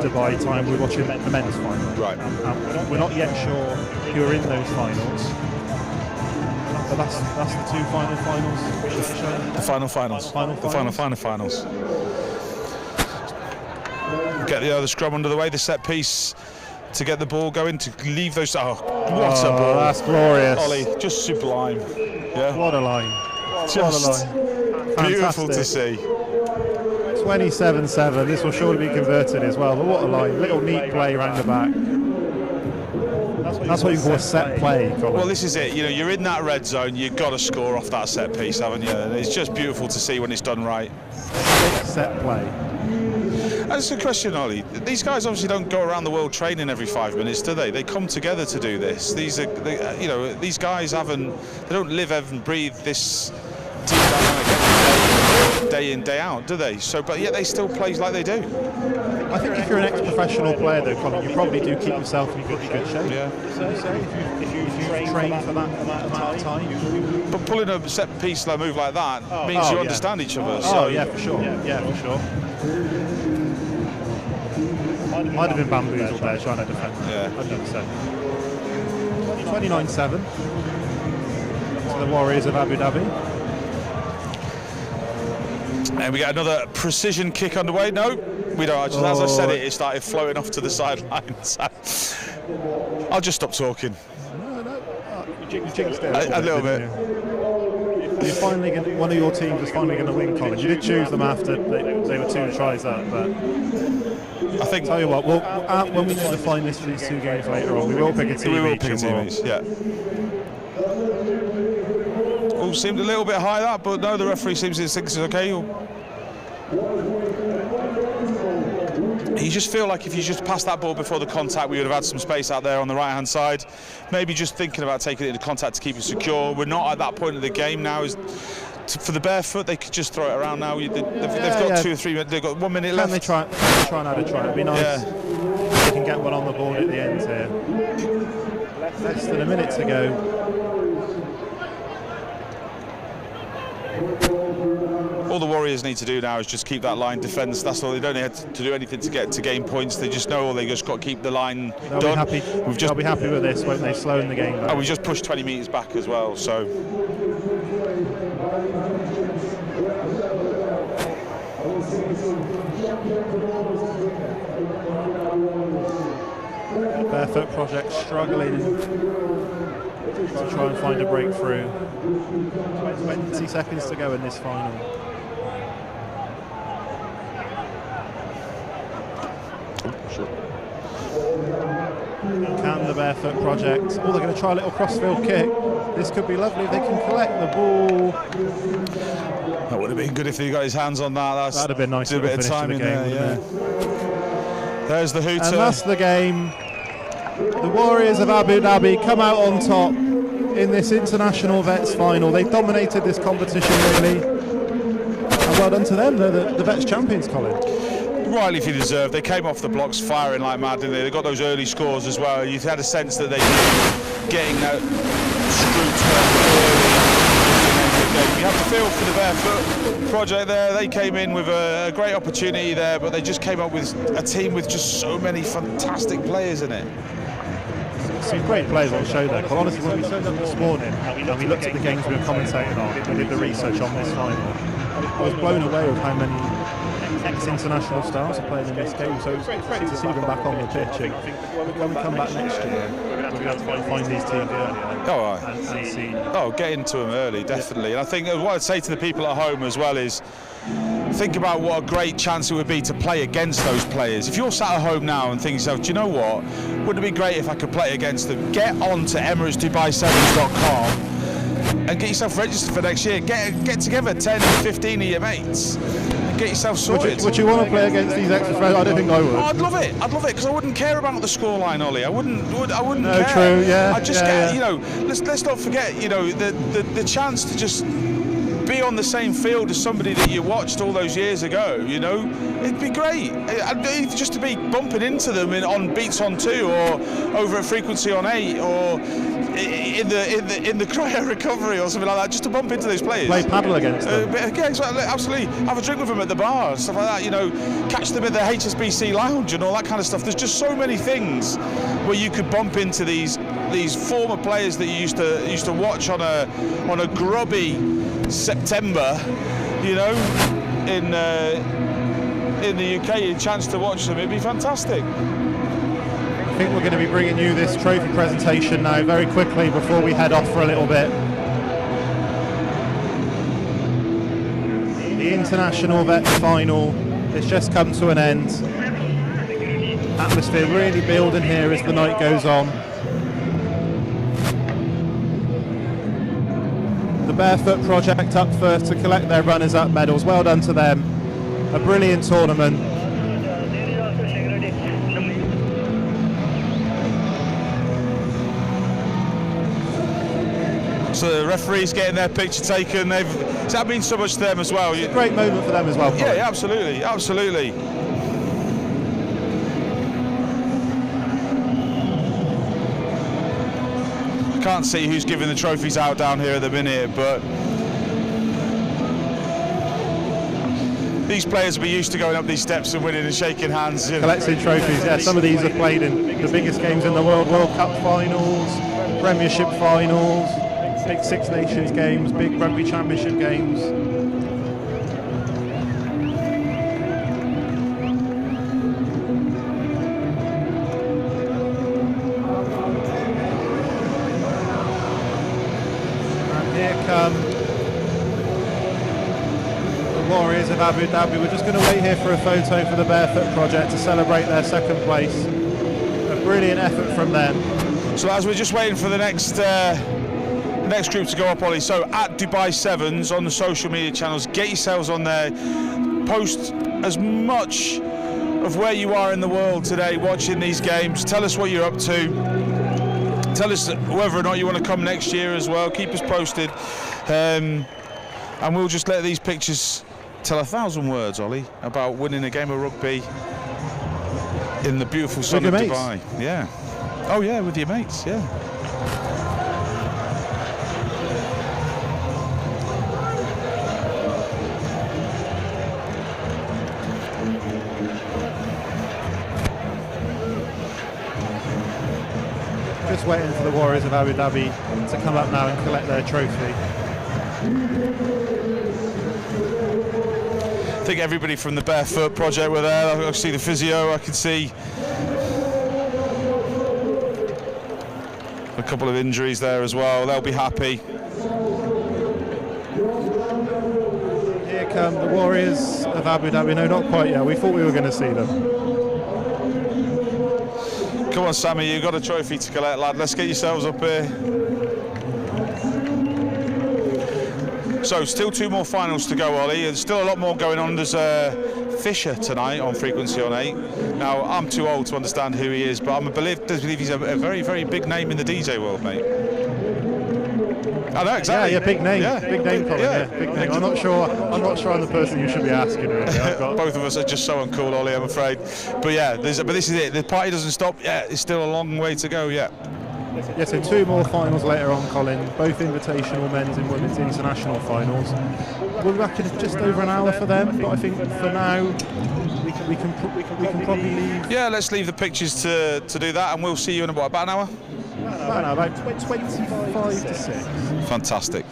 Dubai time, we're watching the men's final. Right. We're not yet sure who are in those finals. But that's the 2 final finals. The final finals. Get the other scrum under the way, the set piece to get the ball going, to leave those. Oh, what a ball! That's glorious. Ollie, just sublime. Yeah. What a line. Just beautiful to see. 27-7. This will surely be converted as well, but what a line. Little neat play around the back. That's what you call a set play, Colin. Well, this is it. You know, you're in that red zone. You've got to score off that set piece, haven't you? And it's just beautiful to see when it's done right. Set play. That's a question, Ollie. These guys obviously don't go around the world training every 5 minutes, do they? They come together to do this. These are, you know, these guys they don't live and breathe this team dynamic every day in, day out, do they? So, but yet they still play like they do. I think if you're an ex-professional player, though, Colin, you probably do keep yourself in pretty good shape. Yeah. So if you train for that amount of time. But pulling a set piece, like move like that, means you understand each other. So. Yeah, for sure. Yeah, for sure. Might have been bamboozled there trying to defend. Yeah. 100%. 29-7 to the Warriors of Abu Dhabi. And we get another precision kick underway. No, we don't. Just, as I said it started floating off to the sidelines. I'll just stop talking. No. You jinxed it a little bit. You're finally going. One of your teams is finally going to win, Colin. You did choose them after they were 2 tries up, but I think. Tell you what, when we do the finalists for these 2 games later on, we will pick a team. We will pick a team each. Yeah. All seemed a little bit high that, but no, the referee seems to think it's okay. You just feel like if you just passed that ball before the contact, we would have had some space out there on the right-hand side. Maybe just thinking about taking it into contact to keep it secure. We're not at that point of the game now. For the Barefoot, they could just throw it around now. They've got 2 or 3 minutes. They've got 1 minute left. Can they try and have a try? It'd be nice if they can get one on the board at the end here. Less than a minute to go. All the Warriors need to do now is just keep that line defence. That's all. They don't have to do anything to gain points. They just know they just got to keep the line done. They'll be happy with this, won't they? Slowing the game down. Oh, we just pushed 20 metres back as well. So. The Barefoot Project struggling to try and find a breakthrough. 20 seconds to go in this final. Can the Barefoot Project? Oh, they're going to try a little crossfield kick. This could be lovely if they can collect the ball. That would have been good if he got his hands on that. That'd have been nice. A bit of time in there, yeah. There's the hooter. And that's the game. The Warriors of Abu Dhabi come out on top in this International Vets final. They dominated this competition, really. And well done to them. They're the Vets champions, Colin. Rightly if you deserve. They came off the blocks firing like mad, didn't they? They got those early scores as well. You had a sense that they were getting that screw early. You have to feel for the Barefoot Project there. They came in with a great opportunity there, but they just came up with a team with just so many fantastic players in it. Some great players on show there. Well, honestly, when we turned up this morning and we looked at the games we were commentating on, we did the research on this final, I was blown away with how many ex-international stars are playing in this game. So it's great to see them back on the pitch. And when we come back next year, we're going to have to find these teams early and see. Oh, get into them early, definitely. And I think what I'd say to the people at home as well is, think about what a great chance it would be to play against those players. If you're sat at home now and think to yourself, do you know what? Wouldn't it be great if I could play against them? Get on to EmiratesDubai7s.com and get yourself registered for next year. Get together 10, 15 of your mates and get yourself sorted. Would you want to play against these extra players? I don't think I would. Oh, I'd love it because I wouldn't care about the scoreline, Ollie. I wouldn't no, care. True, yeah. I'd just get, you know, let's not forget, you know, the chance to just be on the same field as somebody that you watched all those years ago, you know, it'd be great. Just to be bumping into them on Beats on 2 or over at Frequency on 8 or in the cryo recovery or something like that, just to bump into those players. Play paddle against them. Yeah, absolutely. Have a drink with them at the bar and stuff like that, you know, catch them at the HSBC lounge and all that kind of stuff. There's just so many things where you could bump into these former players that you used to watch on a grubby September, you know, in the UK, a chance to watch them, it'd be fantastic. I think we're going to be bringing you this trophy presentation now very quickly before we head off for a little bit. The International Vets final has just come to an end. Atmosphere really building here as the night goes on. Barefoot Project up first to collect their runners-up medals. Well done to them. A brilliant tournament. So the referees getting their picture taken. That means so much to them as well. It's a great moment for them as well. Yeah, absolutely, absolutely. Can't see who's giving the trophies out down here at the minute, but these players will be used to going up these steps and winning and shaking hands. Collecting trophies, yeah. Some of these are played in the biggest games in the world, World Cup finals, Premiership finals, big Six Nations games, big Rugby Championship games. The Warriors of Abu Dhabi. We're just going to wait here for a photo for the Barefoot Project to celebrate their second place. A brilliant effort from them. So as we're just waiting for the next group to go up, Ollie, so at Dubai Sevens on the social media channels, get yourselves on there, post as much of where you are in the world today watching these games, tell us what you're up to. Tell us whether or not you want to come next year as well. Keep us posted, and we'll just let these pictures tell 1,000 words, Ollie, about winning a game of rugby in the beautiful sun of Dubai. Yeah. Oh yeah, with your mates. Yeah. Just waiting for the Warriors of Abu Dhabi to come up now and collect their trophy. I think everybody from the Barefoot Project were there. I can see the physio, I can see a couple of injuries there as well. They'll be happy. Here come the Warriors of Abu Dhabi. No, not quite yet. We thought we were going to see them. Come on, Sammy, you've got a trophy to collect, lad. Let's get yourselves up here. So, still 2 more finals to go, Ollie. There's still a lot more going on. There's Fisher tonight on Frequency on 8. Now, I'm too old to understand who he is, but I believe he's a very, very big name in the DJ world, mate. I know, exactly. Yeah, big name. Yeah. Big name, Colin. Yeah, big name. I'm not sure I'm the person you should be asking, really. Both of us are just so uncool, Ollie, I'm afraid. But yeah, this is it. The party doesn't stop. Yeah, it's still a long way to go, yeah. Yeah, so 2 more finals later on, Colin. Both invitational men's and women's international finals. We'll be back in just over an hour for them, but I think for now we can probably leave. Yeah, let's leave the pictures to do that, and we'll see you in about an hour. About 25 to 6. Fantastic.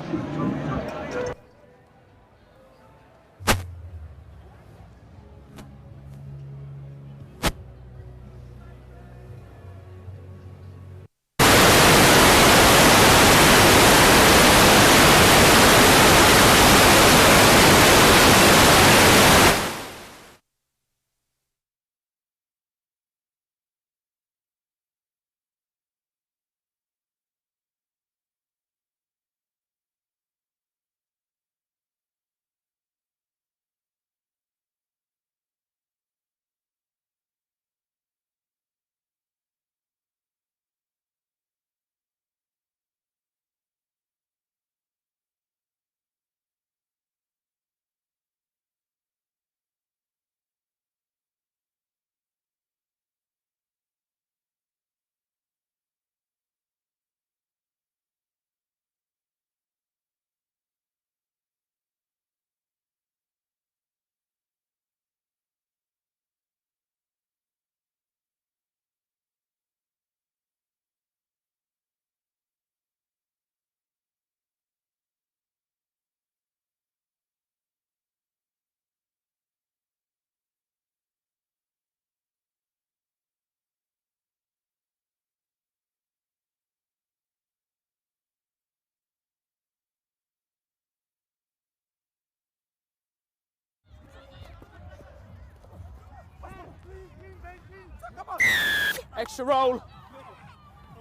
Extra roll.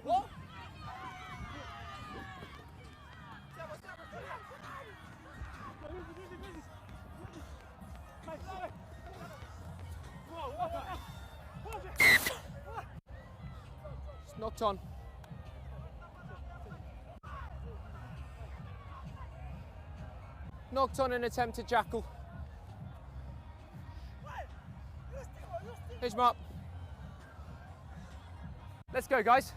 What? Knocked on. Knocked on an attempted jackal. Here's him up. Let's go, guys.